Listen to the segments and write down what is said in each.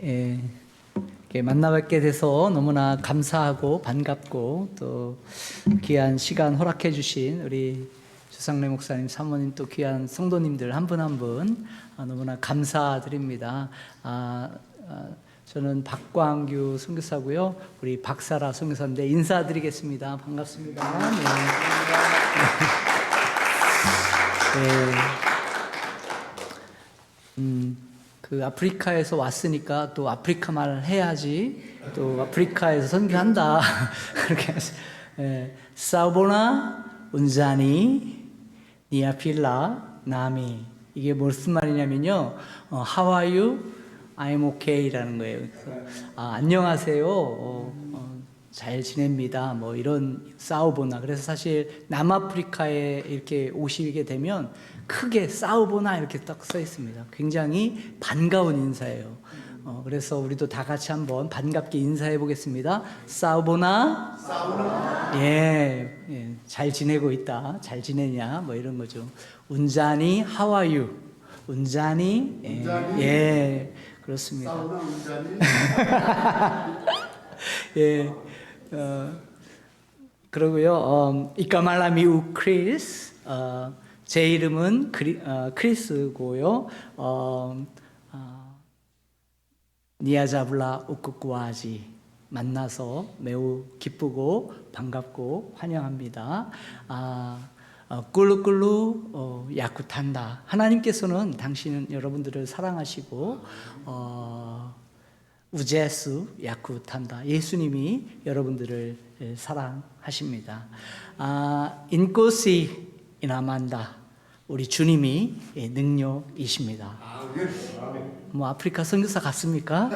이렇게 만나뵙게 돼서 너무나 감사하고 반갑고 또 귀한 시간 허락해 주신 우리 주상래 목사님, 사모님 또 귀한 성도님들 한 분 한 분 너무나 감사드립니다. 저는 박광규 선교사고요. 우리 박사라 선교사인데 인사드리겠습니다. 반갑습니다. 네. 그 아프리카에서 왔으니까 또 아프리카 말을 해야지 또 아프리카에서 선교한다. 그렇게 사우보나 운자니 니아필라 나미, 이게 무슨 말이냐면요, How are you? I'm okay 라는 거예요. 안녕하세요. 잘 지냅니다. 뭐 이런 사우보나. 그래서 사실 남아프리카에 이렇게 오시게 되면 크게 사우보나 이렇게 딱 써 있습니다. 굉장히 반가운 인사예요. 그래서 우리도 다 같이 한번 반갑게 인사해 보겠습니다. 사우보나. 사우보나. 예, 잘 지내고 있다. 잘 지내냐? 뭐 이런 거죠. 운자니, how are you? 운자니. 예, 그렇습니다. 사우나 운자니. 예. 그러고요. 이까말라미우 크리스. 제 이름은 크리스고요. 니아자블라 우쿠쿠아지, 만나서 매우 기쁘고 반갑고 환영합니다. 꿀루꿀루 야쿠탄다. 하나님께서는 당신은 여러분들을 사랑하시고 우제스 야쿠탄다. 예수님이 여러분들을 사랑하십니다. 인코시 이나만다. 우리 주님이 능력이십니다. 뭐 아프리카 선교사 같습니까?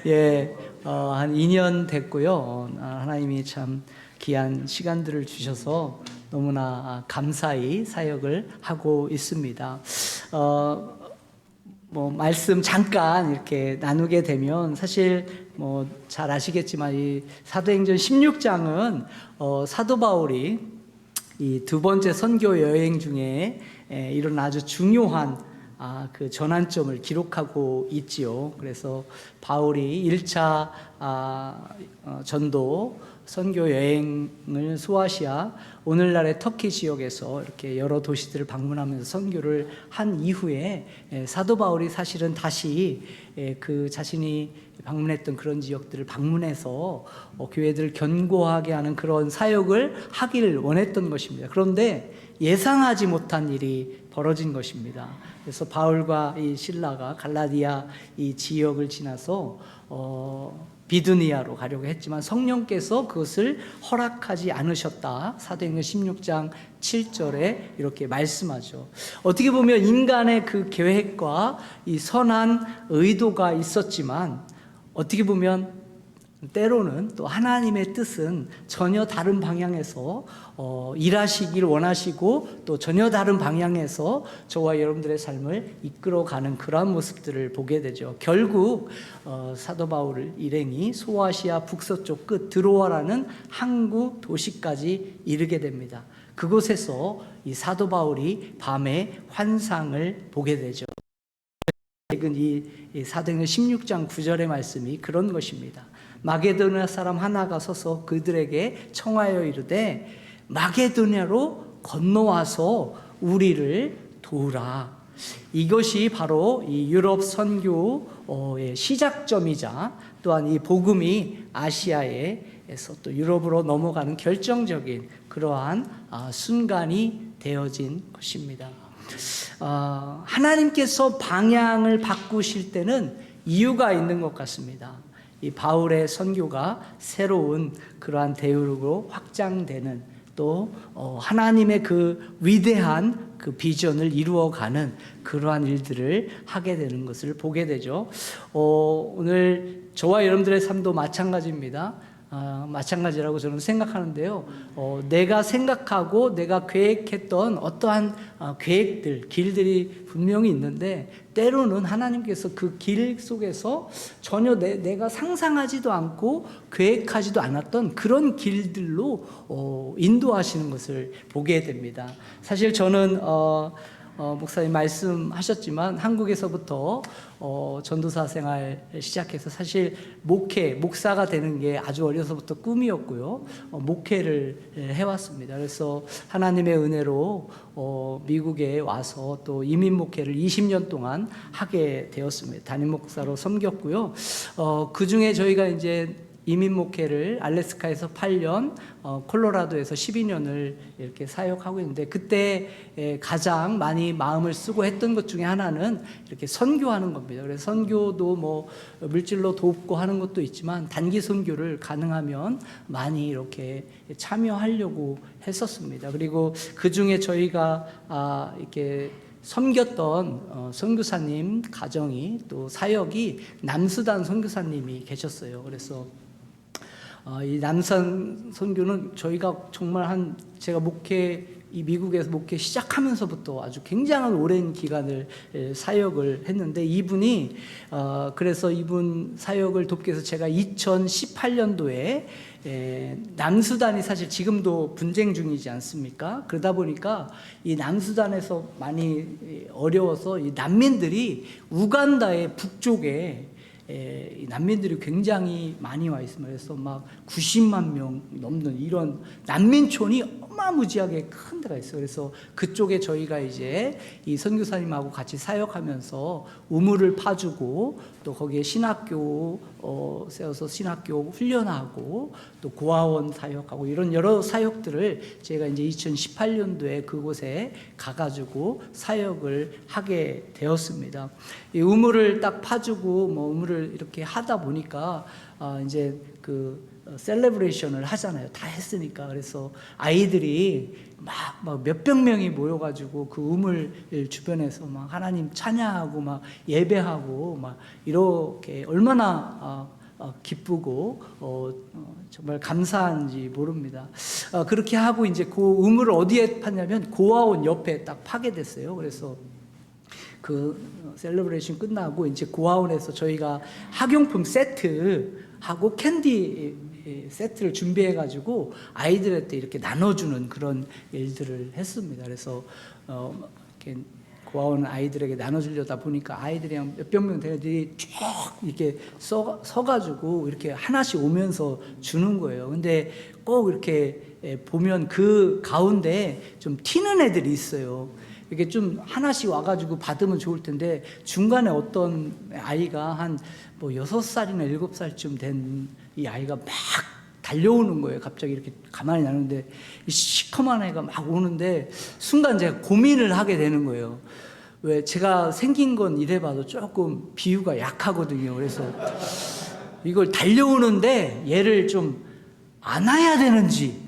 예, 한 2년 됐고요. 하나님이 참 귀한 시간들을 주셔서 너무나 감사히 사역을 하고 있습니다. 뭐 말씀 잠깐 이렇게 나누게 되면 사실 뭐 잘 아시겠지만 이 사도행전 16장은 사도 바울이 이 두 번째 선교 여행 중에 이런 아주 중요한 그 전환점을 기록하고 있지요. 그래서 바울이 1차 전도 선교 여행을 소아시아, 오늘날의 터키 지역에서 이렇게 여러 도시들을 방문하면서 선교를 한 이후에 사도 바울이 사실은 다시 그 자신이 방문했던 그런 지역들을 방문해서 교회들을 견고하게 하는 그런 사역을 하기를 원했던 것입니다. 그런데 예상하지 못한 일이 벌어진 것입니다. 그래서 바울과 이 실라가 갈라디아 이 지역을 지나서 비두니아로 가려고 했지만 성령께서 그것을 허락하지 않으셨다. 사도행전 16장 7절에 이렇게 말씀하죠. 어떻게 보면 인간의 그 계획과 이 선한 의도가 있었지만 어떻게 보면 때로는 또 하나님의 뜻은 전혀 다른 방향에서 일하시길 원하시고 또 전혀 다른 방향에서 저와 여러분들의 삶을 이끌어가는 그러한 모습들을 보게 되죠. 결국 사도 바울 일행이 소아시아 북서쪽 끝 드로아라는 항구 도시까지 이르게 됩니다. 그곳에서 이 사도 바울이 밤에 환상을 보게 되죠. 이 사도행전 16장 9절의 말씀이 그런 것입니다. 마게도냐 사람 하나가 서서 그들에게 청하여 이르되 마게도냐로 건너와서 우리를 도우라. 이것이 바로 이 유럽 선교의 시작점이자 또한 이 복음이 아시아에서 또 유럽으로 넘어가는 결정적인 그러한 순간이 되어진 것입니다. 하나님께서 방향을 바꾸실 때는 이유가 있는 것 같습니다. 이 바울의 선교가 새로운 그러한 대우로 확장되는 또 하나님의 그 위대한 그 비전을 이루어가는 그러한 일들을 하게 되는 것을 보게 되죠. 오늘 저와 여러분들의 삶도 마찬가지입니다. 마찬가지라고 저는 생각하는데요. 내가 생각하고 내가 계획했던 어떠한 계획들, 길들이 분명히 있는데 때로는 하나님께서 그 길 속에서 전혀 내가 상상하지도 않고 계획하지도 않았던 그런 길들로 인도하시는 것을 보게 됩니다. 사실 저는 목사님 말씀하셨지만 한국에서부터 전도사 생활 시작해서 사실 목사가 되는 게 아주 어려서부터 꿈이었고요. 목회를 해왔습니다. 그래서 하나님의 은혜로 미국에 와서 또 이민 목회를 20년 동안 하게 되었습니다. 담임 목사로 섬겼고요. 그 중에 저희가 이제 이민 목회를 알래스카에서 8년, 콜로라도에서 12년을 이렇게 사역하고 있는데, 그때 가장 많이 마음을 쓰고 했던 것 중에 하나는 이렇게 선교하는 겁니다. 그래서 선교도 뭐 물질로 돕고 하는 것도 있지만 단기 선교를 가능하면 많이 이렇게 참여하려고 했었습니다. 그리고 그 중에 저희가 이렇게 섬겼던 선교사님 가정이 또 사역이 남수단 선교사님이 계셨어요. 그래서 이 남산 선교는 저희가 정말 제가 이 미국에서 목회 시작하면서부터 아주 굉장한 오랜 기간을 사역을 했는데, 이분이 그래서 이분 사역을 돕기 위해서 제가 2018년도에 남수단이 사실 지금도 분쟁 중이지 않습니까? 그러다 보니까 이 남수단에서 많이 어려워서 이 난민들이 우간다의 북쪽에 이 난민들이 굉장히 많이 와 있습니다. 그래서 막 90만 명 넘는 이런 난민촌이 어마무지하게 큰 데가 있어요. 그래서 그쪽에 저희가 이제 이 선교사님하고 같이 사역하면서 우물을 파주고, 또 거기에 신학교 세워서 신학교 훈련하고, 또 고아원 사역하고, 이런 여러 사역들을 제가 이제 2018년도에 그곳에 가가지고 사역을 하게 되었습니다. 이 우물을 딱 파주고 뭐 우물을 이렇게 하다 보니까 이제 그 셀레브레이션을 하잖아요. 다 했으니까. 그래서 아이들이 막 몇백 명이 모여가지고 그 우물 주변에서 막 하나님 찬양하고 막 예배하고 막 이렇게 얼마나 기쁘고 정말 감사한지 모릅니다. 그렇게 하고 이제 그 우물을 어디에 팠냐면 고아원 옆에 딱 파게 됐어요. 그래서 그 셀러브레이션 끝나고 이제 고아원에서 저희가 학용품 세트하고 캔디 세트를 준비해가지고 아이들한테 이렇게 나눠주는 그런 일들을 했습니다. 그래서 이렇게 고아원 아이들에게 나눠주려다 보니까 아이들이 한 몇백 명 되는 애들이 쭉 이렇게 서가지고 이렇게 하나씩 오면서 주는 거예요. 근데 꼭 이렇게 보면 그 가운데 좀 튀는 애들이 있어요. 이게 좀 하나씩 와가지고 받으면 좋을 텐데, 중간에 어떤 아이가 한 뭐 6살이나 7살쯤 된 이 아이가 막 달려오는 거예요. 갑자기 이렇게 가만히 나는데 이 시커먼 애가 막 오는데, 순간 제가 고민을 하게 되는 거예요. 왜 제가 생긴 건 이래봐도 조금 비유가 약하거든요. 그래서 이걸 달려오는데 얘를 좀 안아야 되는지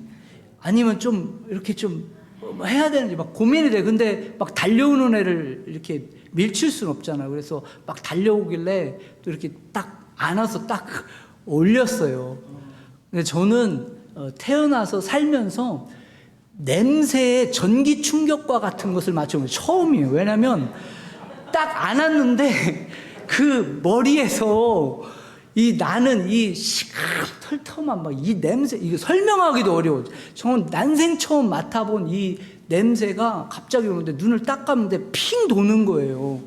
아니면 좀 이렇게 좀 해야 되는지 막 고민이 돼. 근데 막 달려오는 애를 이렇게 밀칠 수는 없잖아요. 그래서 막 달려오길래 또 이렇게 딱 안아서 딱 올렸어요. 근데 저는 태어나서 살면서 냄새에 전기 충격과 같은 것을 맞춰본 게 처음이에요. 왜냐면 딱 안았는데 그 머리에서 나는 이 시큼털터만 막 이 냄새, 이거 설명하기도 어려워. 저는 난생 처음 맡아본 이 냄새가 갑자기 오는데 눈을 딱 감는데 핑 도는 거예요.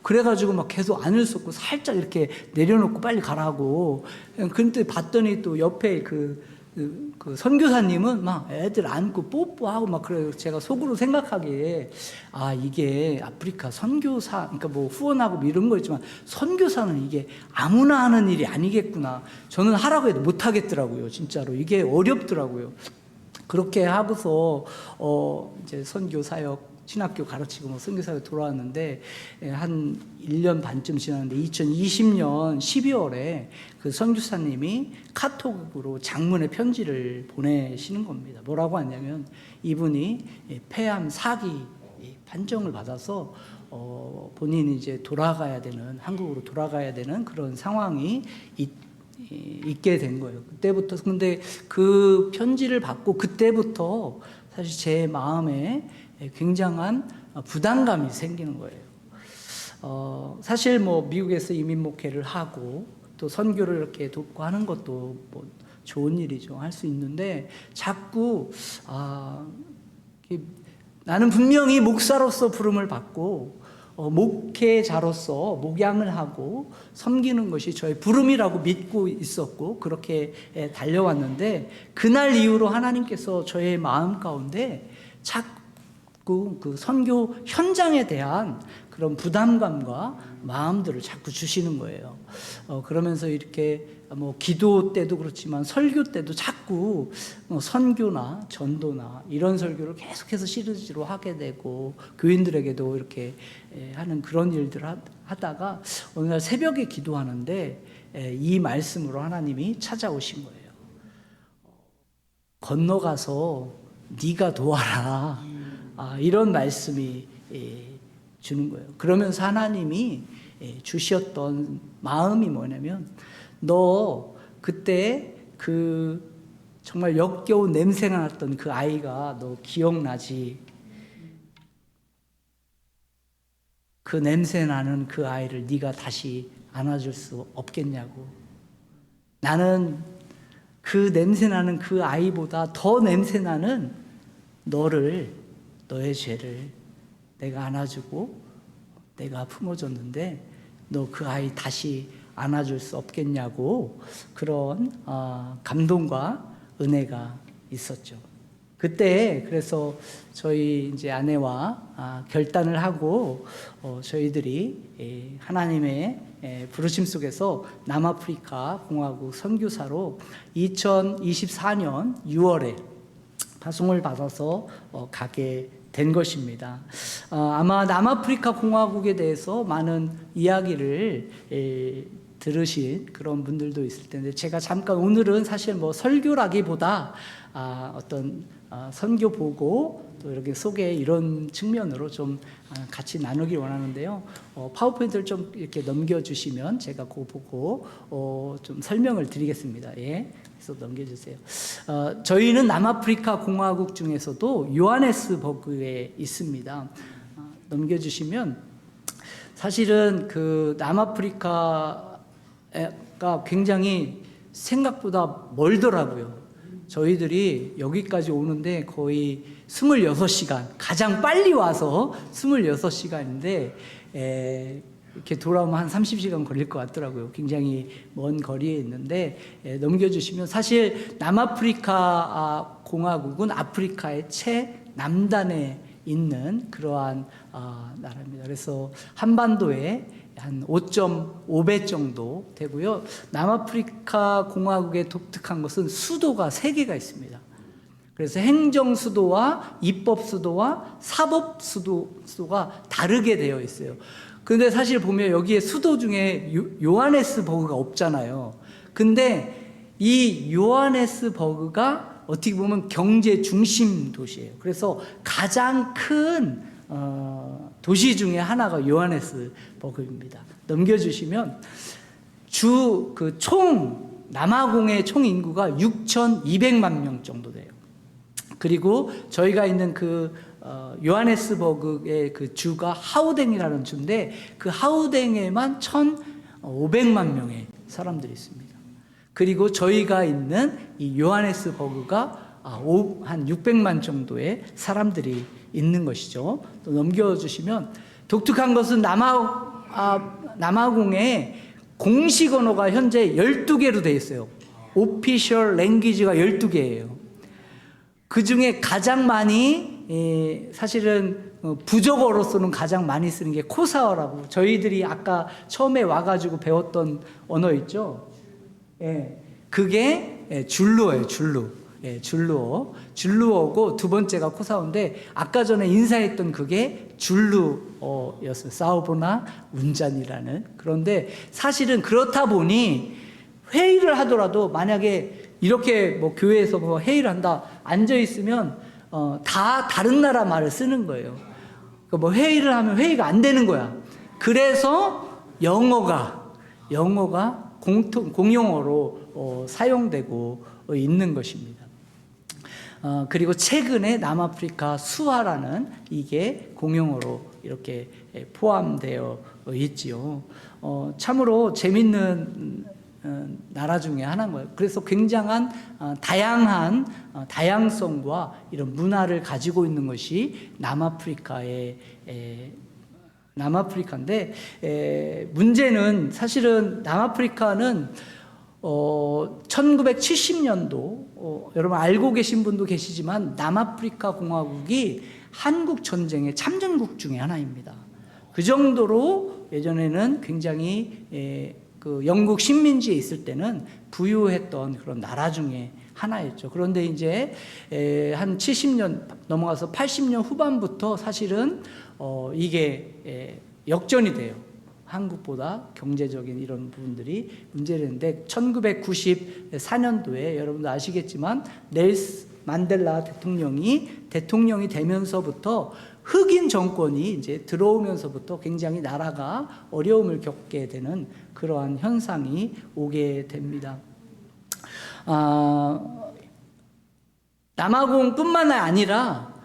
그래가지고 막 계속 안을 쏟고 살짝 이렇게 내려놓고 빨리 가라고. 근데 봤더니 또 옆에 그 선교사님은 막 애들 안고 뽀뽀하고 막 그래요. 제가 속으로 생각하기에 이게 아프리카 선교사, 그러니까 뭐 후원하고 뭐 이런 거 있지만 선교사는 이게 아무나 하는 일이 아니겠구나. 저는 하라고 해도 못 하겠더라고요. 진짜로 이게 어렵더라고요. 그렇게 하고서 이제 선교 사역, 신학교 가르치고 뭐 선교사역 돌아왔는데, 한 1년 반쯤 지났는데 2020년 12월에 그 선교사님이 카톡으로 장문의 편지를 보내시는 겁니다. 뭐라고 하냐면, 이분이 폐암 4기 판정을 받아서 본인이 이제 한국으로 돌아가야 되는 그런 상황이 있게 된 거예요. 그때부터. 근데 그 편지를 받고 그때부터 사실 제 마음에 굉장한 부담감이 생기는 거예요. 사실 뭐 미국에서 이민 목회를 하고 또 선교를 이렇게 돕고 하는 것도 뭐 좋은 일이죠. 할 수 있는데, 자꾸 나는 분명히 목사로서 부름을 받고 목회자로서 목양을 하고 섬기는 것이 저의 부름이라고 믿고 있었고 그렇게 달려왔는데, 그날 이후로 하나님께서 저의 마음 가운데 자꾸 그 선교 현장에 대한 그런 부담감과 마음들을 자꾸 주시는 거예요. 그러면서 이렇게 기도 때도 그렇지만 설교 때도 자꾸 선교나 전도나 이런 설교를 계속해서 시리즈로 하게 되고, 교인들에게도 이렇게 하는 그런 일들을 하다가 어느 날 새벽에 기도하는데 이 말씀으로 하나님이 찾아오신 거예요. 건너가서 네가 도와라. 이런 말씀이 주는 거예요. 그러면서 하나님이 주셨던 마음이 뭐냐면, 너 그때 그 정말 역겨운 냄새가 났던 그 아이가 너 기억나지? 그 냄새 나는 그 아이를 네가 다시 안아줄 수 없겠냐고. 나는 그 냄새 나는 그 아이보다 더 냄새 나는 너의 죄를 내가 안아주고 내가 품어줬는데 너 그 아이 다시 안아줄 수 없겠냐고, 그런 감동과 은혜가 있었죠. 그때 그래서 저희 이제 아내와 결단을 하고 저희들이 하나님의 부르심 속에서 남아프리카 공화국 선교사로 2024년 6월에 파송을 받아서 가게 된 것입니다. 아마 남아프리카 공화국에 대해서 많은 이야기를 들으신 그런 분들도 있을 텐데, 제가 잠깐 오늘은 사실 설교라기보다 어떤 선교 보고 또 이렇게 소개 이런 측면으로 좀 같이 나누길 원하는데요. 파워포인트를 좀 이렇게 넘겨주시면 제가 그거 보고 좀 설명을 드리겠습니다. 예. 그래서 넘겨주세요. 저희는 남아프리카 공화국 중에서도 요하네스버그에 있습니다. 넘겨주시면, 사실은 그 남아프리카가 굉장히 생각보다 멀더라고요. 저희들이 여기까지 오는데 거의 26시간, 가장 빨리 와서 26시간인데 이렇게 돌아오면 한 30시간 걸릴 것 같더라고요. 굉장히 먼 거리에 있는데, 넘겨주시면, 사실 남아프리카 공화국은 아프리카의 최남단에 있는 그러한 나라입니다. 그래서 한반도에 한 5.5배 정도 되고요. 남아프리카 공화국의 독특한 것은 수도가 3개가 있습니다. 그래서 행정 수도와 입법 수도와 사법 수도가 다르게 되어 있어요. 근데 사실 보면 여기에 수도 중에 요하네스버그가 없잖아요. 근데 이 요하네스버그가 어떻게 보면 경제 중심 도시예요. 그래서 가장 큰 도시 중에 하나가 요하네스버그입니다. 넘겨주시면 총 남아공의 총 인구가 6,200만 명 정도 돼요. 그리고 저희가 있는 그 요하네스버그의 그 주가 하우댕이라는 주인데, 그 하우댕에만 1,500만 명의 사람들이 있습니다. 그리고 저희가 있는 이 요하네스버그가 한 600만 정도의 사람들이 있는 것이죠. 또 넘겨주시면, 독특한 것은 남아공에 공식 언어가 현재 12개로 되어 있어요. 오피셜 랭귀지가 12개예요. 그 중에 가장 많이 사실은 부족어로서는 가장 많이 쓰는 게 코사어라고, 저희들이 아까 처음에 와가지고 배웠던 언어 있죠. 그게 줄루어예요. 줄루어고 두 번째가 코사어인데, 아까 전에 인사했던 그게 줄루어였어요. 사우보나 운잔이라는. 그런데 사실은 그렇다 보니 회의를 하더라도, 만약에 이렇게 교회에서 회의를 한다, 앉아있으면 다 다른 나라 말을 쓰는 거예요. 회의를 하면 회의가 안 되는 거야. 그래서 영어가 공용어로 사용되고 있는 것입니다. 그리고 최근에 남아프리카 수화라는 이게 공용어로 이렇게 포함되어 있지요. 참으로 재밌는 나라 중에 하나인 거예요. 그래서 굉장한 다양한 다양성과 이런 문화를 가지고 있는 것이 남아프리카인데 문제는 사실은 남아프리카는 1970년도 여러분 알고 계신 분도 계시지만 남아프리카 공화국이 한국 전쟁의 참전국 중에 하나입니다. 그 정도로 예전에는 굉장히 그 영국 식민지에 있을 때는 부유했던 그런 나라 중에 하나였죠. 그런데 이제 한 70년 넘어가서 80년 후반부터 사실은 이게 역전이 돼요. 한국보다 경제적인 이런 부분들이 문제되는데 1994년도에 여러분도 아시겠지만 넬슨 만델라 대통령이 되면서부터 흑인 정권이 이제 들어오면서부터 굉장히 나라가 어려움을 겪게 되는 그러한 현상이 오게 됩니다. 남아공뿐만 아니라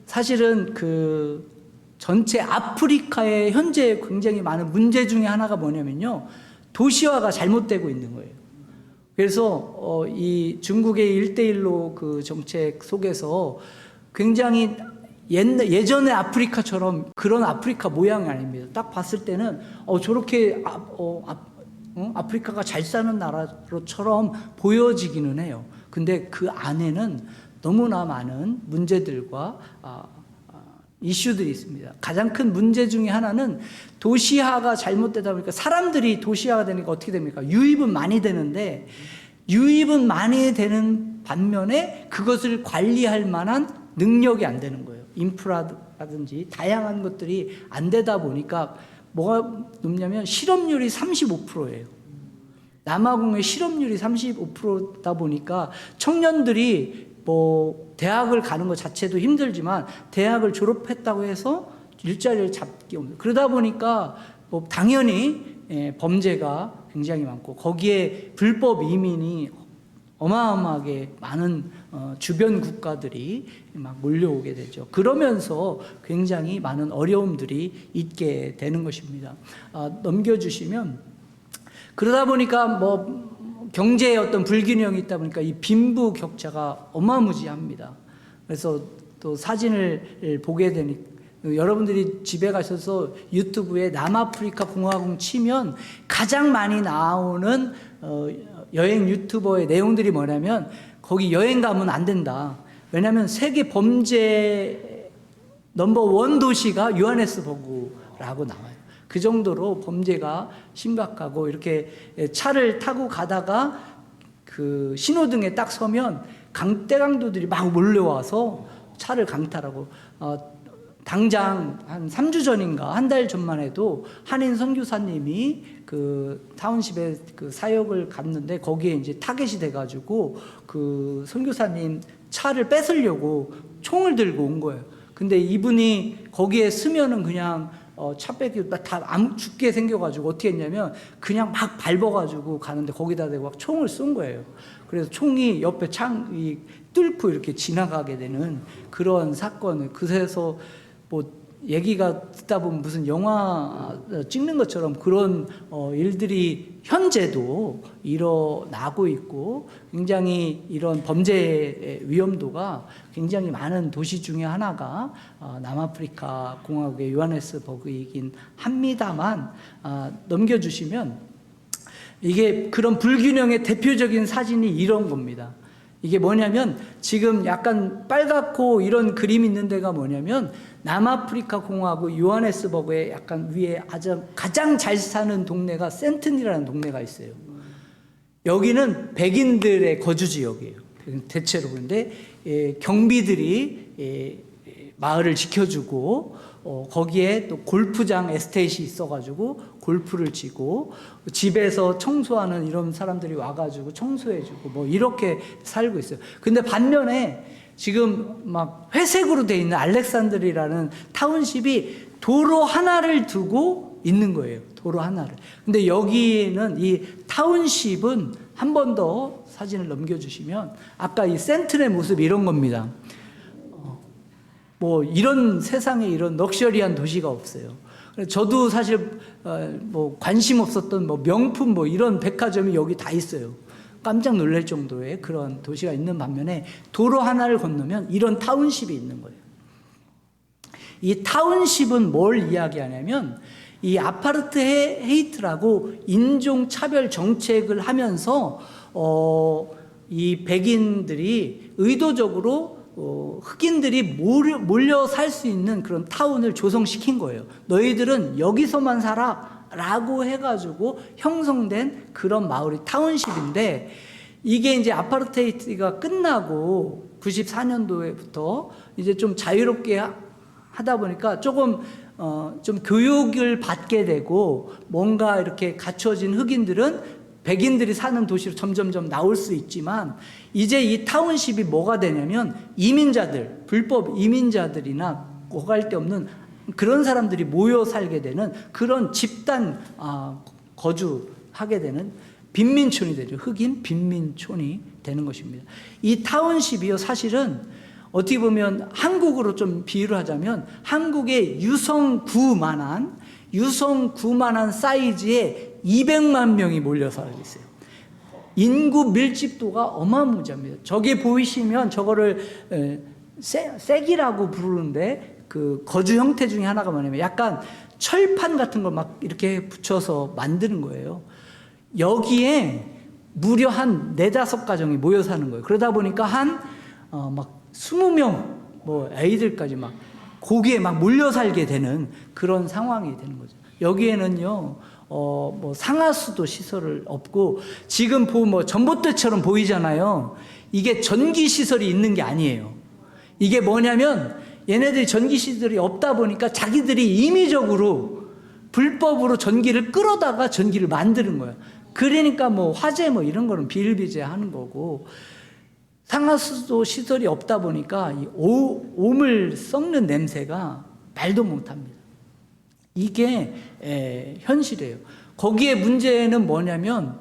사실은 그 전체 아프리카의 현재 굉장히 많은 문제 중에 하나가 뭐냐면요, 도시화가 잘못되고 있는 거예요. 그래서 이 중국의 1대1로 그 정책 속에서 굉장히 예전의 아프리카처럼 그런 아프리카 모양이 아닙니다. 딱 봤을 때는 저렇게 아프리카가 잘 사는 나라처럼 보여지기는 해요. 근데 그 안에는 너무나 많은 문제들과 이슈들이 있습니다. 가장 큰 문제 중에 하나는 도시화가 잘못되다 보니까 사람들이 도시화가 되니까 어떻게 됩니까? 유입은 많이 되는데 유입은 많이 되는 반면에 그것을 관리할 만한 능력이 안 되는 거예요. 인프라라든지 다양한 것들이 안 되다 보니까 뭐가 높냐면 실업률이 35%예요. 남아공의 실업률이 35%다 보니까 청년들이 뭐 대학을 가는 것 자체도 힘들지만 대학을 졸업했다고 해서 일자리를 잡기 없는, 그러다 보니까 뭐 당연히 범죄가 굉장히 많고 거기에 불법 이민이 어마어마하게 많은 주변 국가들이 막 몰려오게 되죠. 그러면서 굉장히 많은 어려움들이 있게 되는 것입니다. 넘겨주시면, 그러다 보니까 뭐 경제의 어떤 불균형이 있다 보니까 이 빈부 격차가 어마무지합니다. 그래서 또 사진을 보게 되니까 여러분들이 집에 가셔서 유튜브에 남아프리카 공화국 치면 가장 많이 나오는 여행 유튜버의 내용들이 뭐냐면 거기 여행 가면 안 된다. 왜냐하면 세계 범죄 넘버 1 도시가 요하네스버그라고 나와요. 그 정도로 범죄가 심각하고, 이렇게 차를 타고 가다가 그 신호등에 딱 서면 강대강도들이 막 몰려와서 차를 강탈하고, 당장 한 3주 전인가 한 달 전만 해도 한인 선교사님이 그 타운십에 그 사역을 갔는데 거기에 이제 타겟이 돼가지고 그 선교사님 차를 뺏으려고 총을 들고 온 거예요. 근데 이분이 거기에 쓰면은 그냥 차 뺏기고 다 죽게 생겨가지고 어떻게 했냐면 그냥 막 밟아가지고 가는데 거기다 대고 막 총을 쏜 거예요. 그래서 총이 옆에 창이 뚫고 이렇게 지나가게 되는 그런 사건을, 그래서 뭐 얘기가 듣다 보면 무슨 영화 찍는 것처럼 그런 일들이 현재도 일어나고 있고, 굉장히 이런 범죄의 위험도가 굉장히 많은 도시 중에 하나가 남아프리카 공화국의 요하네스버그이긴 합니다만, 넘겨주시면 이게 그런 불균형의 대표적인 사진이 이런 겁니다. 이게 뭐냐면 지금 약간 빨갛고 이런 그림이 있는 데가 뭐냐면 남아프리카 공화국 요하네스버그의 약간 위에 가장 잘 사는 동네가 센튼이라는 동네가 있어요. 여기는 백인들의 거주 지역이에요. 대체로. 그런데 경비들이 마을을 지켜주고 거기에 또 골프장 에스테이트이 있어가지고 골프를 치고 집에서 청소하는 이런 사람들이 와가지고 청소해주고 뭐 이렇게 살고 있어요. 근데 반면에 지금 막 회색으로 돼 있는 알렉산드리라는 타운십이 도로 하나를 두고 있는 거예요. 도로 하나를. 근데 여기는 이 타운십은 한 번 더 사진을 넘겨주시면 아까 이 센트의 모습이 이런 겁니다. 뭐 이런 세상에 이런 럭셔리한 도시가 없어요. 저도 사실 뭐 관심 없었던 뭐 명품 뭐 이런 백화점이 여기 다 있어요. 깜짝 놀랄 정도의 그런 도시가 있는 반면에 도로 하나를 건너면 이런 타운십이 있는 거예요. 이 타운십은 뭘 이야기하냐면 이 아파르트 헤이트라고 인종차별 정책을 하면서 이 백인들이 의도적으로 흑인들이 몰려 살 수 있는 그런 타운을 조성시킨 거예요. 너희들은 여기서만 살아 라고 해가지고 형성된 그런 마을이 타운십인데, 이게 이제 아파르테이트가 끝나고 94년도에부터 이제 좀 자유롭게 하다 보니까 조금 좀 교육을 받게 되고 뭔가 이렇게 갖춰진 흑인들은 백인들이 사는 도시로 점점점 나올 수 있지만, 이제 이 타운십이 뭐가 되냐면 이민자들, 불법 이민자들이나 오갈 데 없는 그런 사람들이 모여 살게 되는 그런 집단 거주하게 되는 빈민촌이 되죠. 흑인 빈민촌이 되는 것입니다. 이 타운십이요, 사실은 어떻게 보면 한국으로 좀 비유를 하자면 한국의 유성구만한 사이즈의 200만 명이 몰려 살고 있어요. 인구 밀집도가 어마무지합니다. 저기 보이시면 저거를 쐐기라고 부르는데, 그 거주 형태 중에 하나가 뭐냐면 약간 철판 같은 걸 막 이렇게 붙여서 만드는 거예요. 여기에 무려 한 4-5가정이 모여 사는 거예요. 그러다 보니까 막 20명 뭐 애들까지 막 거기에 막 몰려 살게 되는 그런 상황이 되는 거죠. 여기에는요 뭐 상하수도 시설을 없고, 지금 뭐 전봇대처럼 보이잖아요. 이게 전기 시설이 있는 게 아니에요. 이게 뭐냐면 얘네들이 전기 시설이 없다 보니까 자기들이 임의적으로 불법으로 전기를 끌어다가 전기를 만드는 거예요. 그러니까 뭐 화재 뭐 이런 거는 비일비재하는 거고, 상하수도 시설이 없다 보니까 이 오물 썩는 냄새가 말도 못합니다. 이게 현실이에요. 거기에 문제는 뭐냐면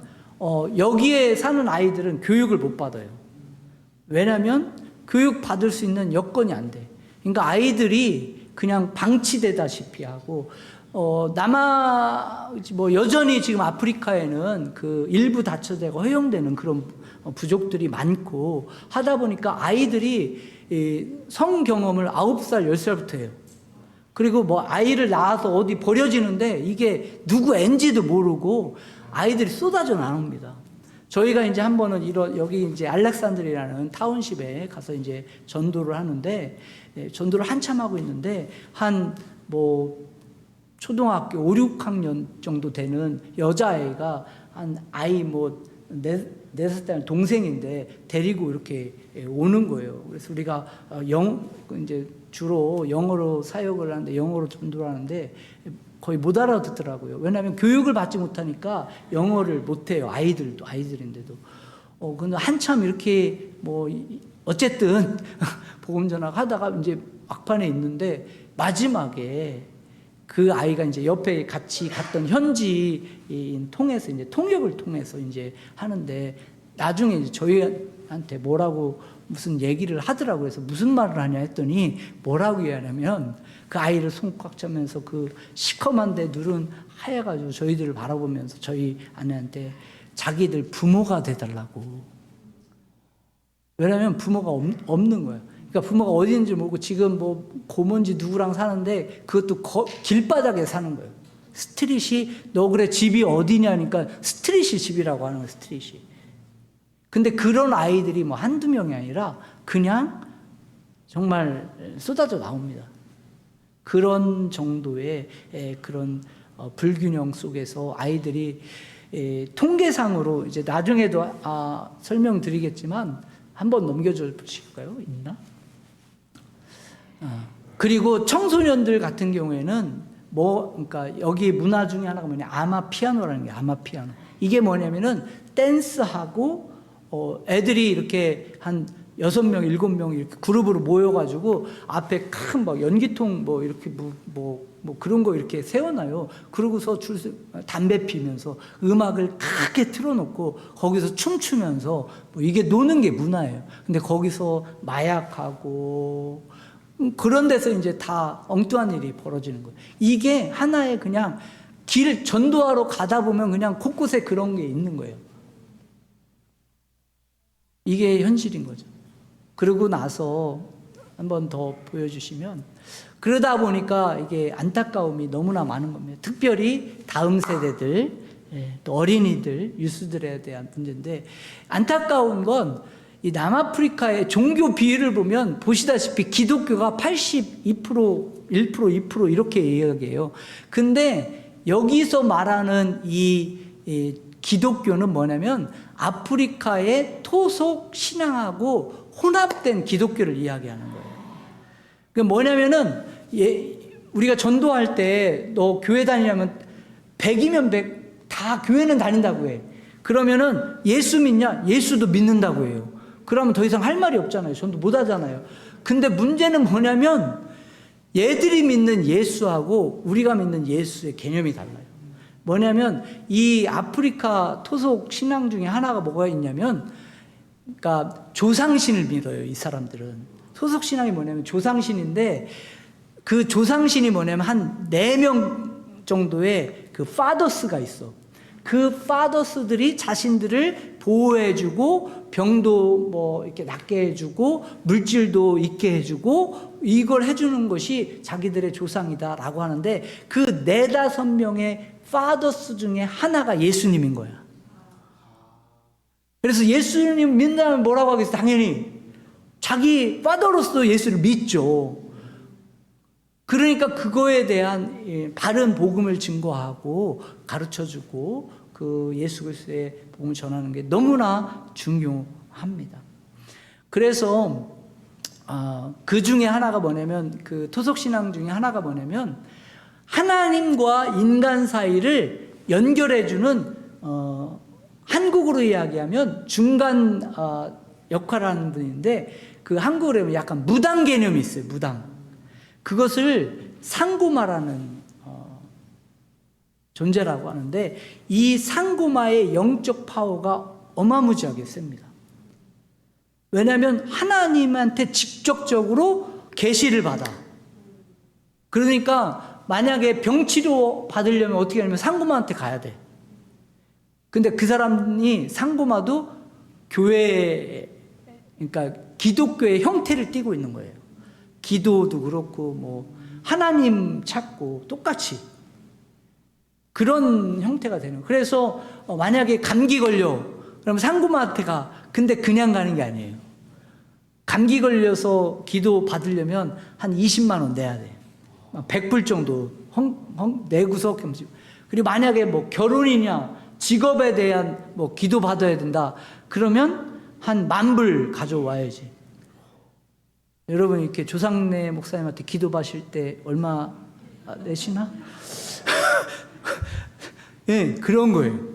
여기에 사는 아이들은 교육을 못 받아요. 왜냐하면 교육 받을 수 있는 여건이 안 돼. 그러니까 아이들이 그냥 방치되다시피 하고, 뭐 여전히 지금 아프리카에는 그 일부 다처제가 허용되는 그런 부족들이 많고 하다 보니까 아이들이 성 경험을 9살, 10살부터 해요. 그리고 뭐 아이를 낳아서 어디 버려지는데 이게 누구 앤지도 모르고 아이들이 쏟아져 나옵니다. 저희가 이제 한 번은 여기 이제 알렉산드리라는 타운십에 가서 이제 전도를 하는데, 전도를 한참 하고 있는데 한 뭐 초등학교 5, 6학년 정도 되는 여자아이가 한 아이 뭐 4살 동생인데 데리고 이렇게 오는 거예요. 그래서 우리가 이제 주로 영어로 사역을 하는데, 영어로 전도를 하는데 거의 못 알아듣더라고요. 왜냐하면 교육을 받지 못하니까 영어를 못해요. 아이들인데도. 근데 한참 이렇게 뭐 어쨌든 복음 전학 하다가 이제 막판에 있는데, 마지막에 그 아이가 이제 옆에 같이 갔던 현지인 통해서 이제 통역을 통해서 이제 하는데, 나중에 이제 저희한테 뭐라고 무슨 얘기를 하더라고요. 그래서 무슨 말을 하냐 했더니 뭐라고 얘기하냐면, 그 아이를 손 꽉 잡으면서 그 시커먼데 눈은 하얘가지고 저희들을 바라보면서 저희 아내한테 자기들 부모가 돼달라고. 왜냐하면 부모가 없는 거예요. 그러니까 부모가 어디 있는지 모르고 지금 뭐 고모인지 누구랑 사는데 그것도 길바닥에 사는 거예요. 스트릿이, 너 그래 집이 어디냐니까 스트릿이 집이라고 하는 거예요. 스트릿이. 근데 그런 아이들이 뭐 한두 명이 아니라 그냥 정말 쏟아져 나옵니다. 그런 정도의 그런 불균형 속에서 아이들이 통계상으로 이제 나중에도 설명드리겠지만 한번 넘겨줘 보실까요? 있나? 그리고 청소년들 같은 경우에는 그러니까 여기 문화 중에 하나가 뭐냐, 아마피아노라는 게, 아마피아노. 이게 뭐냐면은 댄스하고 애들이 이렇게 한 6명, 7명 이렇게 그룹으로 모여가지고 앞에 큰 막 연기통 뭐 이렇게 뭐 그런 거 이렇게 세워놔요. 그러고서 담배 피면서 음악을 크게 틀어놓고 거기서 춤추면서 뭐 이게 노는 게 문화예요. 근데 거기서 마약하고 그런 데서 이제 다 엉뚱한 일이 벌어지는 거예요. 이게 하나의 그냥 길 전도하러 가다 보면 그냥 곳곳에 그런 게 있는 거예요. 이게 현실인 거죠. 그러고 나서 한번 더 보여주시면, 그러다 보니까 이게 안타까움이 너무나 많은 겁니다. 특별히 다음 세대들, 또 어린이들, 유스들에 대한 문제인데, 안타까운 건 이 남아프리카의 종교 비율을 보면 보시다시피 기독교가 82%, 1%, 2% 이렇게 이야기해요. 근데 여기서 말하는 이 기독교는 뭐냐면 아프리카의 토속 신앙하고 혼합된 기독교를 이야기하는 거예요. 그 뭐냐면은 우리가 전도할 때 너 교회 다니냐면 100이면 100 다 교회는 다닌다고 해. 그러면은 예수 믿냐? 예수도 믿는다고 해요. 그러면 더 이상 할 말이 없잖아요. 전도 못 하잖아요. 근데 문제는 뭐냐면 얘들이 믿는 예수하고 우리가 믿는 예수의 개념이 달라요. 뭐냐면 이 아프리카 토속 신앙 중에 하나가 뭐가 있냐면, 그러니까 조상신을 믿어요. 이 사람들은 토속 신앙이 뭐냐면 조상신인데, 그 조상신이 뭐냐면 한 4명 정도의 그 파더스가 있어. 그 파더스들이 자신들을 보호해주고 병도 뭐 이렇게 낫게 해주고 물질도 있게 해주고 이걸 해주는 것이 자기들의 조상이다라고 하는데, 그 4-5명의 파더스 중에 하나가 예수님인 거야. 그래서 예수님 믿는다면 뭐라고 하겠어? 당연히 자기 파더로서 예수를 믿죠. 그러니까 그거에 대한 바른 복음을 증거하고 가르쳐주고 그 예수 그리스도의 복음을 전하는 게 너무나 중요합니다. 그래서 그 중에 하나가 뭐냐면, 그 토속신앙 중에 하나가 뭐냐면 하나님과 인간 사이를 연결해주는, 한국으로 이야기하면 중간 역할을 하는 분인데, 그 한국으로 하면 약간 무당 개념이 있어요. 무당. 그것을 상고마라는 존재라고 하는데, 이 상고마의 영적 파워가 어마무지하게 셉니다. 왜냐하면 하나님한테 직접적으로 계시를 받아. 그러니까 만약에 병치료 받으려면 어떻게 하냐면 상고마한테 가야 돼. 근데 그 사람이, 상고마도 교회, 그러니까 기독교의 형태를 띠고 있는 거예요. 기도도 그렇고 뭐 하나님 찾고 똑같이 그런 형태가 되는 거예요. 그래서 만약에 감기 걸려, 그러면 상고마한테 가. 근데 그냥 가는 게 아니에요. 감기 걸려서 기도 받으려면 한 20만 원 내야 돼. 100불 정도 내고서. 그리고 만약에 뭐 결혼이냐 직업에 대한 뭐 기도 받아야 된다, 그러면 한 10,000불 가져와야지. 여러분 이렇게 조상래 목사님한테 기도 받으실 때 얼마 내시나? 예, 그런 거예요.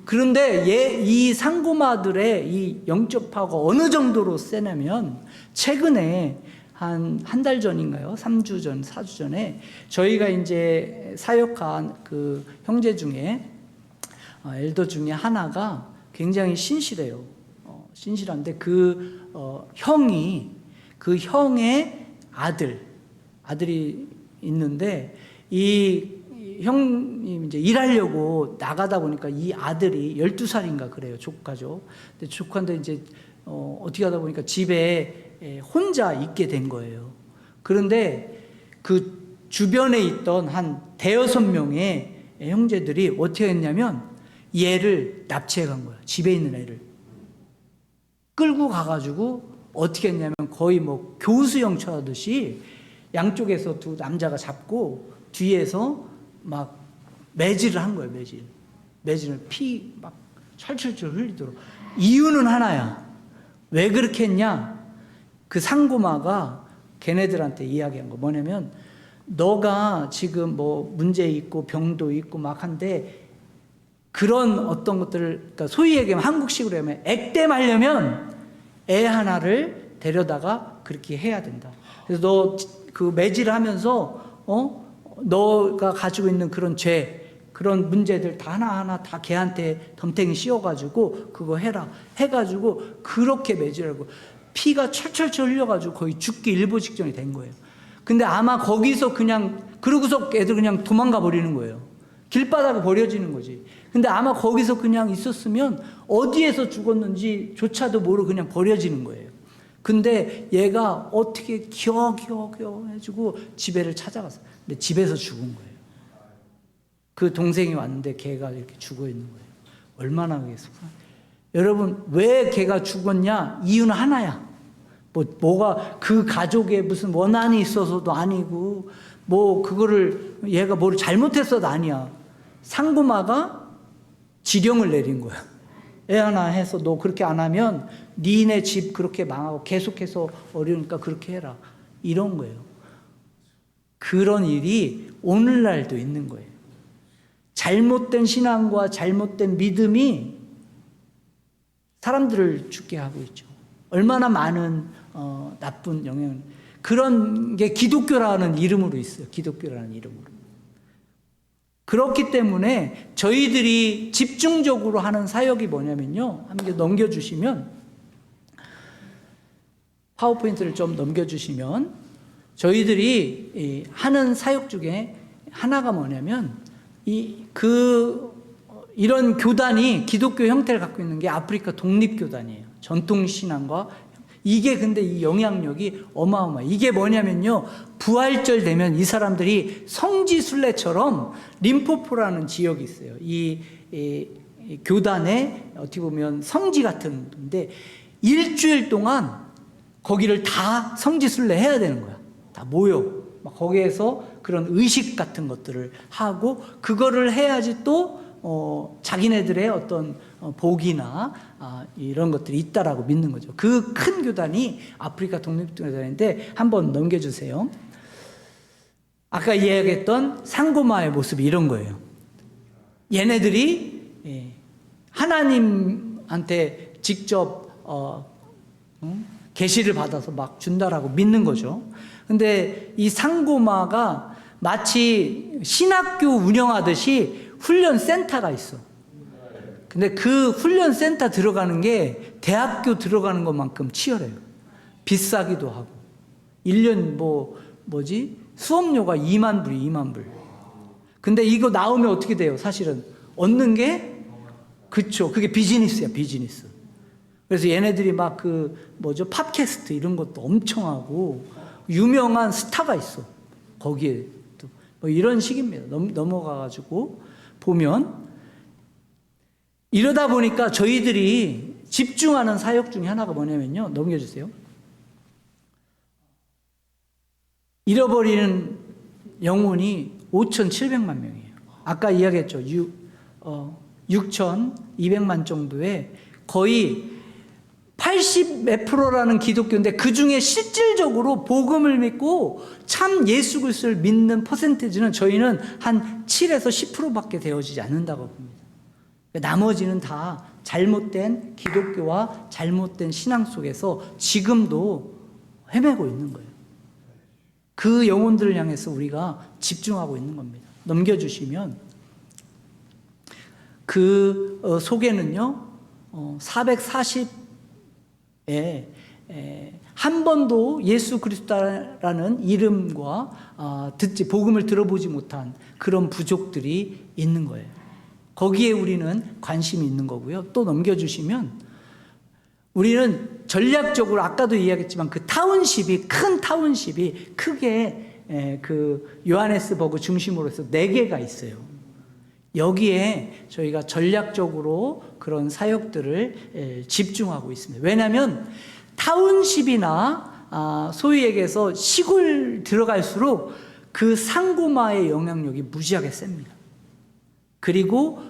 그런데 이 상고마들의 이 영적 파워가 어느 정도로 세냐면, 최근에 한 달 전인가요? 3주 전, 4주 전에 저희가 이제 사역한 그 형제 중에, 엘더 중에 하나가 굉장히 신실해요. 신실한데 그 형의 아들이 있는데, 이 형이 이제 일하려고 나가다 보니까 이 아들이 12살인가 그래요. 조카죠. 근데 조카인데 이제 어떻게 하다 보니까 집에 혼자 있게 된 거예요. 그런데 그 주변에 있던 한 5-6명의 형제들이 어떻게 했냐면 얘를 납치해 간 거야. 집에 있는 애를 끌고 가가지고 어떻게 했냐면 거의 뭐 교수형 처하듯이 양쪽에서 두 남자가 잡고 뒤에서 막 매질을 한 거예요. 매질을 피 막 철철철 흘리도록. 이유는 하나야. 왜 그렇게 했냐? 그 상고마가 걔네들한테 이야기한 거 뭐냐면, 너가 지금 뭐 문제 있고 병도 있고 막 한데, 그런 어떤 것들을, 그러니까 소위 얘기하면 한국식으로 하면 액땜하려면 애 하나를 데려다가 그렇게 해야 된다. 그래서 너 그 매질을 하면서 너가 가지고 있는 그런 죄, 그런 문제들 다 하나하나 다 걔한테 덤탱이 씌워가지고 그거 해라 해가지고 그렇게 매질하고, 피가 철철철 흘려가지고 거의 죽기 일보 직전이 된 거예요. 근데 아마 거기서 그냥, 그러고서 애들 그냥 도망가 버리는 거예요. 길바닥에 버려지는 거지. 근데 아마 거기서 그냥 있었으면 어디에서 죽었는지 조차도 모르고 그냥 버려지는 거예요. 근데 얘가 어떻게 기어기어 해주고 집에를 찾아갔어요. 근데 집에서 죽은 거예요. 그 동생이 왔는데 걔가 이렇게 죽어 있는 거예요. 얼마나 그게 속상해요. 여러분, 왜 걔가 죽었냐? 이유는 하나야. 뭐가 그 가족에 무슨 원한이 있어서도 아니고, 뭐 그거를 얘가 뭘 잘못했어도 아니야. 상고마가 지령을 내린 거야. 애 하나 해서 너 그렇게 안 하면 니네 집 그렇게 망하고 계속해서 어려우니까 그렇게 해라. 이런 거예요. 그런 일이 오늘날도 있는 거예요. 잘못된 신앙과 잘못된 믿음이 사람들을 죽게 하고 있죠. 얼마나 많은 나쁜 영향, 그런 게 기독교라는 이름으로 있어요. 기독교라는 이름으로. 그렇기 때문에 저희들이 집중적으로 하는 사역이 뭐냐면요. 한번 넘겨주시면, 파워포인트를 좀 넘겨주시면, 저희들이 하는 사역 중에 하나가 뭐냐면, 이런 교단이 기독교 형태를 갖고 있는 게 아프리카 독립교단이에요. 전통신앙과 이게 근데 이 영향력이 어마어마해요. 이게 뭐냐면요. 부활절 되면 이 사람들이 성지순례처럼 림포포라는 지역이 있어요. 이 교단의 어떻게 보면 성지 같은 건데 일주일 동안 거기를 다 성지순례 해야 되는 거야. 다 모여. 막 거기에서 그런 의식 같은 것들을 하고 그거를 해야지 또 자기네들의 어떤 복이나 이런 것들이 있다라고 믿는 거죠. 그 큰 교단이 아프리카 독립교단인데 한번 넘겨주세요. 아까 이야기했던 상고마의 모습이 이런 거예요. 얘네들이 하나님한테 직접 계시를 받아서 막 준다라고 믿는 거죠. 근데 이 상고마가 마치 신학교 운영하듯이 훈련 센터가 있어. 근데 그 훈련 센터 들어가는 게 대학교 들어가는 것만큼 치열해요. 비싸기도 하고. 1년 수업료가 2만 불. 근데 이거 나오면 어떻게 돼요? 사실은 얻는 게, 그쵸. 그게 비즈니스야, 비즈니스. 그래서 얘네들이 막 팟캐스트 이런 것도 엄청 하고, 유명한 스타가 있어. 거기에 또. 뭐 이런 식입니다. 넘어가가지고 보면, 이러다 보니까 저희들이 집중하는 사역 중에 하나가 뭐냐면요. 넘겨주세요. 잃어버리는 영혼이 5,700만 명이에요. 아까 이야기했죠. 6,200만 정도의 거의 80 몇 프로라는 기독교인데 그 중에 실질적으로 복음을 믿고 참 예수 그리스도를 믿는 퍼센티지는 저희는 한 7에서 10%밖에 되어지지 않는다고 봅니다. 나머지는 다 잘못된 기독교와 잘못된 신앙 속에서 지금도 헤매고 있는 거예요. 그 영혼들을 향해서 우리가 집중하고 있는 겁니다. 넘겨주시면 그 속에는요 440에 한 번도 예수 그리스도라는 이름과 복음을 들어보지 못한 그런 부족들이 있는 거예요. 거기에 우리는 관심이 있는 거고요. 또 넘겨주시면 우리는 전략적으로 아까도 이야기했지만 그 큰 타운십이 크게 그 요하네스버그 중심으로 해서 4개가 있어요. 여기에 저희가 전략적으로 그런 사역들을 집중하고 있습니다. 왜냐하면 타운십이나 소위 얘기해서 시골 들어갈수록 그 상고마의 영향력이 무지하게 셉니다. 그리고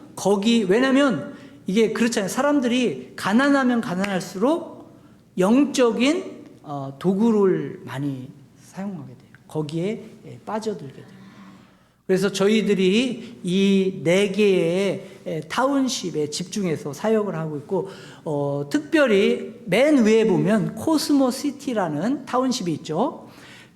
왜냐면 이게 그렇잖아요. 사람들이 가난하면 가난할수록 영적인 도구를 많이 사용하게 돼요. 거기에 빠져들게 돼요. 그래서 저희들이 이 4개의 타운십에 집중해서 사역을 하고 있고, 특별히 맨 위에 보면 코스모시티라는 타운십이 있죠.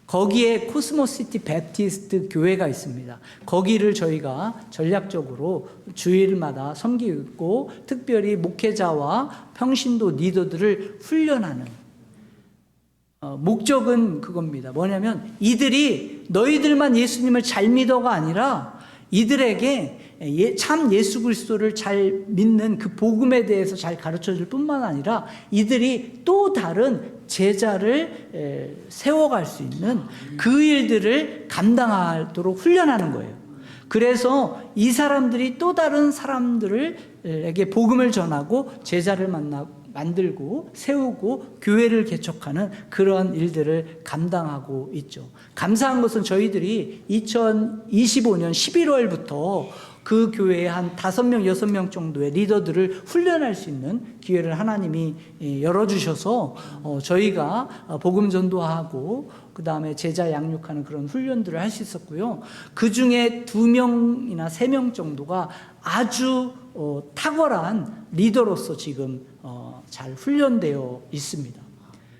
거기에 코스모시티 베프티스트 교회가 있습니다. 거기를 저희가 전략적으로 주일마다 섬기고 있고, 특별히 목회자와 평신도 리더들을 훈련하는 목적은 그겁니다. 뭐냐면 이들이 너희들만 예수님을 잘 믿어가 아니라 이들에게 참 예수 그리스도를 잘 믿는 그 복음에 대해서 잘 가르쳐 줄 뿐만 아니라 이들이 또 다른 제자를 세워갈 수 있는 그 일들을 감당하도록 훈련하는 거예요. 그래서 이 사람들이 또 다른 사람들에게 복음을 전하고 제자를 만들고 세우고 교회를 개척하는 그런 일들을 감당하고 있죠. 감사한 것은 저희들이 2025년 11월부터 그 교회에 한 5명, 6명 정도의 리더들을 훈련할 수 있는 기회를 하나님이 열어주셔서 저희가 복음 전도하고 그 다음에 제자 양육하는 그런 훈련들을 할 수 있었고요. 그 중에 2명이나 3명 정도가 아주 탁월한 리더로서 지금 잘 훈련되어 있습니다.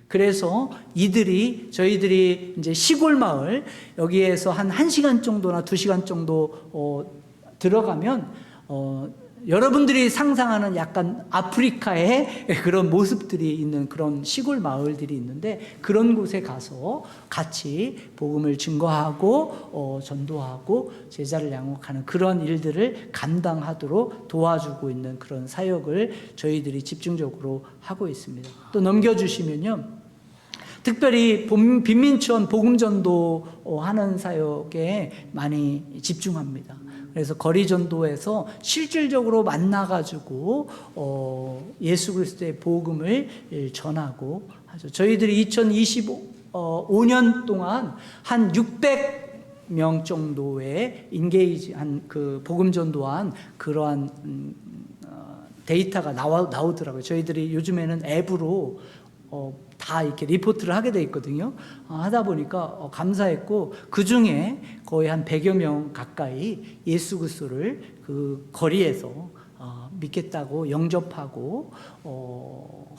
그래서 저희들이 이제 시골 마을 여기에서 한 1시간 정도나 2시간 정도 들어가면 여러분들이 상상하는 약간 아프리카의 그런 모습들이 있는 그런 시골 마을들이 있는데 그런 곳에 가서 같이 복음을 증거하고 전도하고 제자를 양육하는 그런 일들을 감당하도록 도와주고 있는 그런 사역을 저희들이 집중적으로 하고 있습니다. 또 넘겨주시면요. 특별히 빈민촌 복음전도 하는 사역에 많이 집중합니다. 그래서 거리 전도에서 실질적으로 만나가지고 예수 그리스도의 복음을 전하고 하죠. 저희들이 2025년 동안 한 600명 정도의 인게이지한 그 복음 전도한 그러한 데이터가 나오더라고요. 저희들이 요즘에는 앱으로 다 이렇게 리포트를 하게 돼 있거든요. 하다 보니까 감사했고 그 중에 거의 한 100여 명 가까이 예수 그리스도를 그 거리에서 믿겠다고 영접하고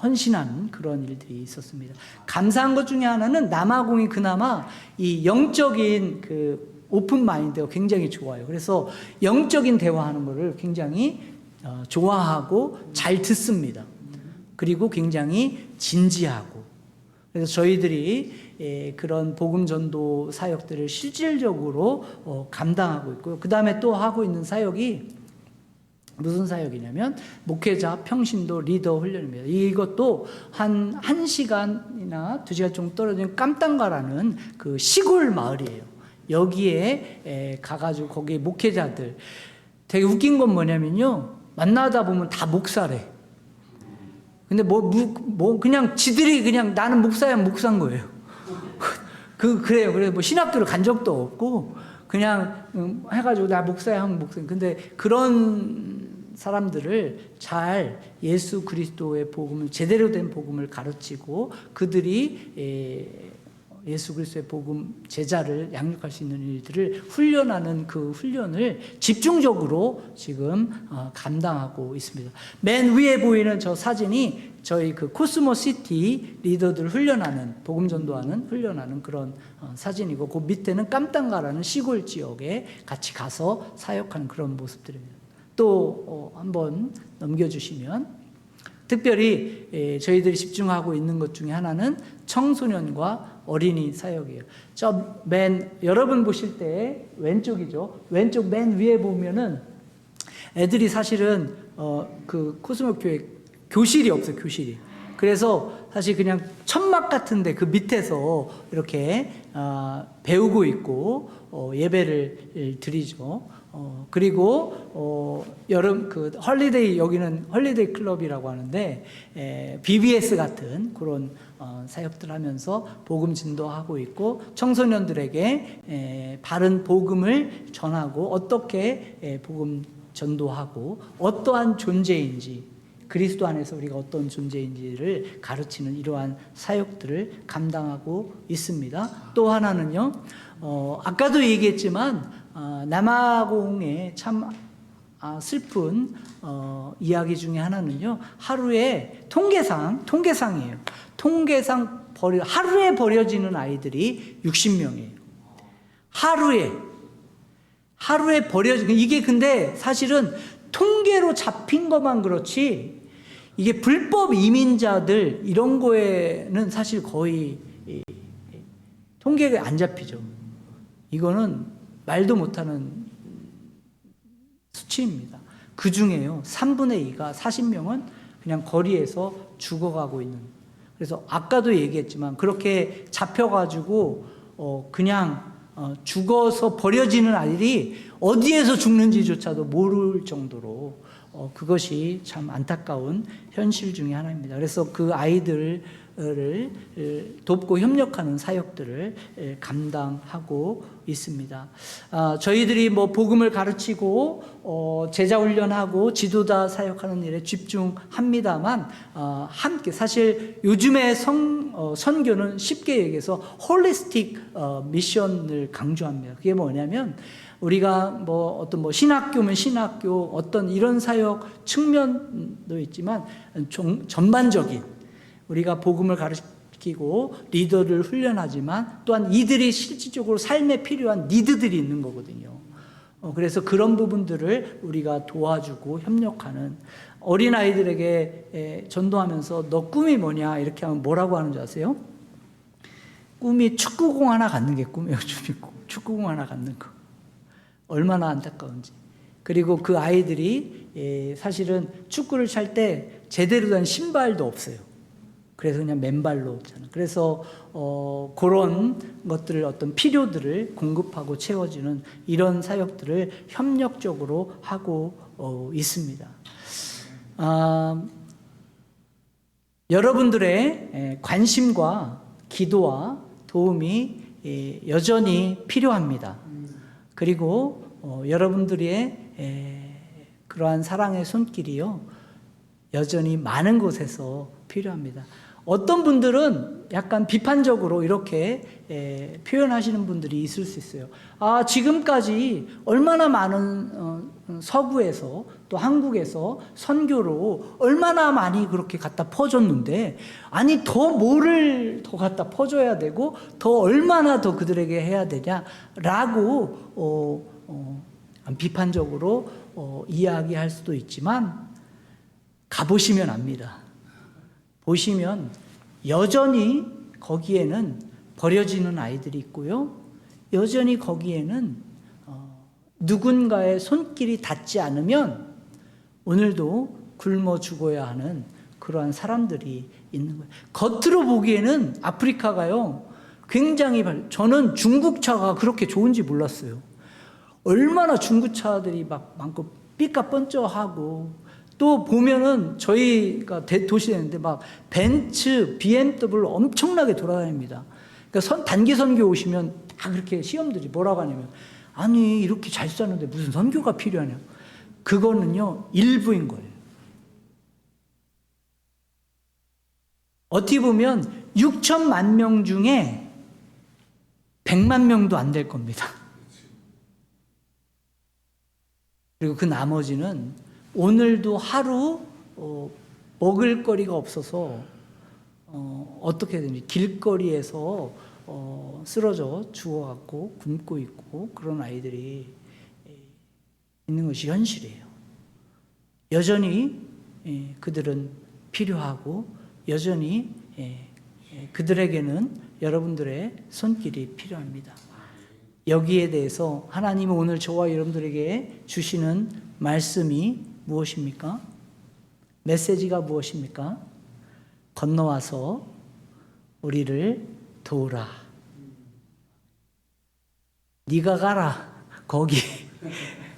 헌신하는 그런 일들이 있었습니다. 감사한 것 중에 하나는 남아공이 그나마 이 영적인 그 오픈 마인드가 굉장히 좋아요. 그래서 영적인 대화하는 것을 굉장히 좋아하고 잘 듣습니다. 그리고 굉장히 진지하고 그래서 저희들이 그런 복음 전도 사역들을 실질적으로 감당하고 있고요. 그 다음에 또 하고 있는 사역이 무슨 사역이냐면 목회자 평신도 리더 훈련입니다. 이것도 한 1시간이나 2시간 정도 떨어진 깜땅가라는 그 시골 마을이에요. 여기에 가가지고 거기 목회자들 되게 웃긴 건 뭐냐면요. 만나다 보면 다 목사래. 근데 그냥 지들이 그냥 나는 목사야 목사인 거예요. 그래요. 그래서 뭐 신학교를 간 적도 없고 그냥 해가지고 나 목사야 하면 목사인. 근데 그런 사람들을 잘 예수 그리스도의 복음을 제대로 된 복음을 가르치고 그들이 예수 그리스도의 복음 제자를 양육할 수 있는 일들을 훈련하는 그 훈련을 집중적으로 지금 감당하고 있습니다. 맨 위에 보이는 저 사진이 저희 그 코스모시티 리더들 훈련하는 복음 전도하는 훈련하는 그런 사진이고 그 밑에는 깜땅가라는 시골 지역에 같이 가서 사역하는 그런 모습들입니다. 또 한번 넘겨주시면 특별히 저희들이 집중하고 있는 것 중에 하나는 청소년과 어린이 사역이에요. 여러분 보실 때 왼쪽이죠. 왼쪽 맨 위에 보면은 애들이 사실은 그 코스모 교회 교실이 없어요. 교실이. 그래서 사실 그냥 천막 같은데 그 밑에서 이렇게 배우고 있고 예배를 드리죠. 그리고 여름 그 여기는 헐리데이 클럽이라고 하는데 BBS 같은 그런 사역들 하면서 복음 진도하고 있고 청소년들에게 바른 복음을 전하고 어떻게 복음 전도하고 어떠한 존재인지 그리스도 안에서 우리가 어떤 존재인지를 가르치는 이러한 사역들을 감당하고 있습니다. 또 하나는요, 아까도 얘기했지만 남아공의 참 슬픈 이야기 중에 하나는요, 하루에 통계상이에요. 하루에 버려지는 아이들이 60명이에요. 하루에 이게 근데 사실은 통계로 잡힌 것만 그렇지 이게 불법 이민자들 이런 거에는 사실 거의 통계가 안 잡히죠. 이거는 말도 못하는 수치입니다. 그 중에요 3분의 2가 40명은 그냥 거리에서 죽어가고 있는. 그래서 아까도 얘기했지만 그렇게 잡혀가지고 그냥 죽어서 버려지는 아이들이 어디에서 죽는지조차도 모를 정도로 그것이 참 안타까운 현실 중에 하나입니다. 그래서 그 아이들을 돕고 협력하는 사역들을 감당하고 있습니다. 저희들이 뭐 복음을 가르치고 제자 훈련하고 지도자 사역하는 일에 집중합니다만 함께 사실 요즘의 선교는 쉽게 얘기해서 홀리스틱 미션을 강조합니다. 그게 뭐냐면 우리가 뭐 어떤 뭐 신학교면 신학교 어떤 이런 사역 측면도 있지만 전반적인 우리가 복음을 가르치고 리더를 훈련하지만 또한 이들이 실질적으로 삶에 필요한 니드들이 있는 거거든요. 그래서 그런 부분들을 우리가 도와주고 협력하는 어린아이들에게 전도하면서 너 꿈이 뭐냐 이렇게 하면 뭐라고 하는 줄 아세요? 꿈이 축구공 하나 갖는 게 꿈이에요. 축구공 하나 갖는 거. 얼마나 안타까운지. 그리고 그 아이들이 사실은 축구를 찰 때 제대로 된 신발도 없어요. 그래서 그냥 맨발로 잖아요. 그래서 그런 것들을 어떤 필요들을 공급하고 채워주는 이런 사역들을 협력적으로 하고 있습니다. 여러분들의 관심과 기도와 도움이 여전히 필요합니다. 그리고 여러분들의 그러한 사랑의 손길이요 여전히 많은 곳에서 필요합니다. 어떤 분들은 약간 비판적으로 이렇게 표현하시는 분들이 있을 수 있어요. 지금까지 얼마나 많은 서구에서 또 한국에서 선교로 얼마나 많이 그렇게 갖다 퍼줬는데 아니 더 뭐를 더 갖다 퍼줘야 되고 더 얼마나 더 그들에게 해야 되냐라고 비판적으로 이야기할 수도 있지만 가보시면 압니다. 보시면 여전히 거기에는 버려지는 아이들이 있고요. 여전히 거기에는 누군가의 손길이 닿지 않으면 오늘도 굶어 죽어야 하는 그러한 사람들이 있는 거예요. 겉으로 보기에는 아프리카가요 굉장히 저는 중국차가 그렇게 좋은지 몰랐어요. 얼마나 중국차들이 막 많고 삐까뻔쩍하고 또 보면은 저희가 도시되는데 막 벤츠, BMW 엄청나게 돌아다닙니다. 그러니까 단기 선교 오시면 다 그렇게 시험들이 뭐라고 하냐면 아니 이렇게 잘 사는데 무슨 선교가 필요하냐. 그거는요 일부인 거예요. 어떻게 보면 6천만 명 중에 100만 명도 안 될 겁니다. 그리고 그 나머지는 오늘도 하루 먹을 거리가 없어서 어떻게든지 길거리에서 쓰러져 죽어갖고 굶고 있고 그런 아이들이 있는 것이 현실이에요. 여전히 그들은 필요하고 여전히 그들에게는 여러분들의 손길이 필요합니다. 여기에 대해서 하나님은 오늘 저와 여러분들에게 주시는 말씀이 무엇입니까? 메시지가 무엇입니까? 건너와서 우리를 도우라. 네가 가라. 거기.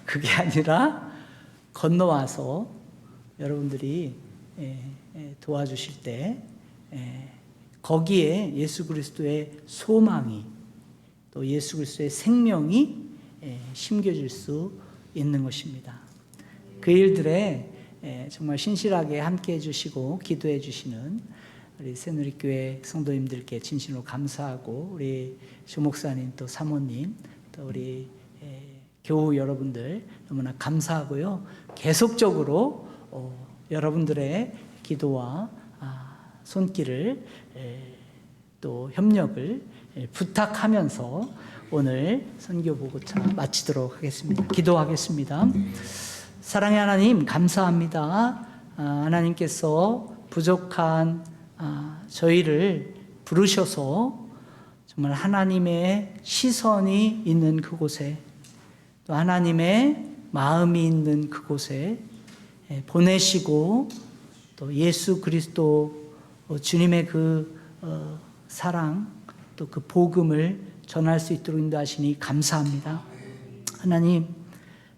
그게 아니라 건너와서 여러분들이 도와주실 때 거기에 예수 그리스도의 소망이 또 예수 그리스도의 생명이 심겨질 수 있는 것입니다. 그 일들에 정말 신실하게 함께 해주시고 기도해 주시는 우리 새누리교회 성도님들께 진심으로 감사하고 우리 조 목사님 또 사모님 또 우리 교우 여러분들 너무나 감사하고요. 계속적으로 여러분들의 기도와 손길을 또 협력을 부탁하면서 오늘 선교 보고차 마치도록 하겠습니다. 기도하겠습니다. 사랑의 하나님 감사합니다. 하나님께서 부족한 저희를 부르셔서 정말 하나님의 시선이 있는 그곳에, 또 하나님의 마음이 있는 그곳에 보내시고, 또 예수 그리스도 주님의 그 사랑, 또 그 복음을 전할 수 있도록 인도하시니 감사합니다. 하나님,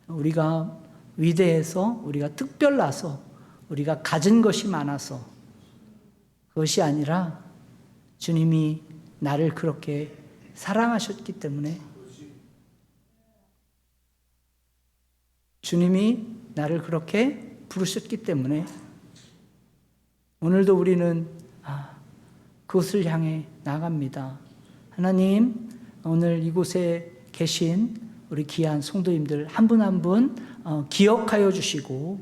우리가 위대해서, 우리가 특별나서, 우리가 가진 것이 많아서 그것이 아니라 주님이 나를 그렇게 사랑하셨기 때문에, 주님이 나를 그렇게 부르셨기 때문에 오늘도 우리는 그곳을 향해 나갑니다. 하나님, 오늘 이곳에 계신 우리 귀한 성도님들 한 분 한 분 기억하여 주시고,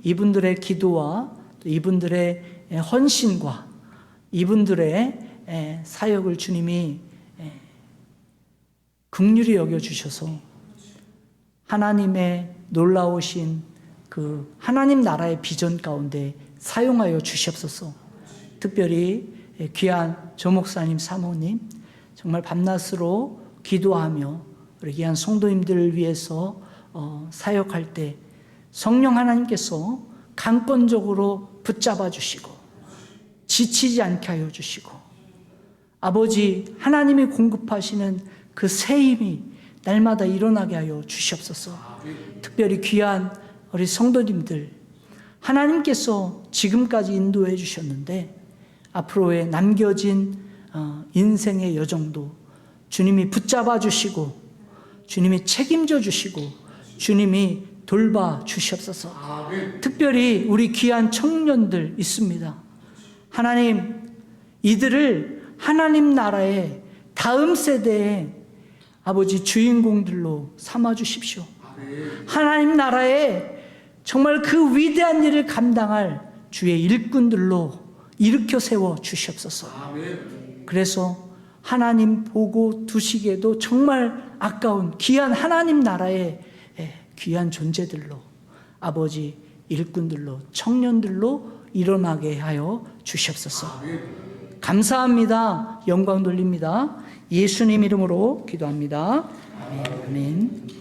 이분들의 기도와 이분들의 헌신과 이분들의 사역을 주님이 긍휼히 여겨주셔서 하나님의 놀라우신 그 하나님 나라의 비전 가운데 사용하여 주시옵소서. 특별히 귀한 조 목사님, 사모님, 정말 밤낮으로 기도하며 우리 귀한 성도님들을 위해서 사역할 때 성령 하나님께서 강권적으로 붙잡아 주시고 지치지 않게 하여 주시고, 아버지 하나님이 공급하시는 그 새 힘이 날마다 일어나게 하여 주시옵소서. 특별히 귀한 우리 성도님들, 하나님께서 지금까지 인도해 주셨는데 앞으로의 남겨진 인생의 여정도 주님이 붙잡아 주시고, 주님이 책임져 주시고, 주님이 돌봐 주시옵소서. 특별히 우리 귀한 청년들 있습니다. 하나님, 이들을 하나님 나라의 다음 세대의 아버지 주인공들로 삼아 주십시오. 하나님 나라에 정말 그 위대한 일을 감당할 주의 일꾼들로 일으켜 세워 주시옵소서. 그래서 하나님 보고 두시기에도 정말 아까운 귀한 하나님 나라의 귀한 존재들로, 아버지 일꾼들로, 청년들로 일어나게 하여 주시옵소서. 감사합니다. 영광 돌립니다. 예수님 이름으로 기도합니다. 아멘.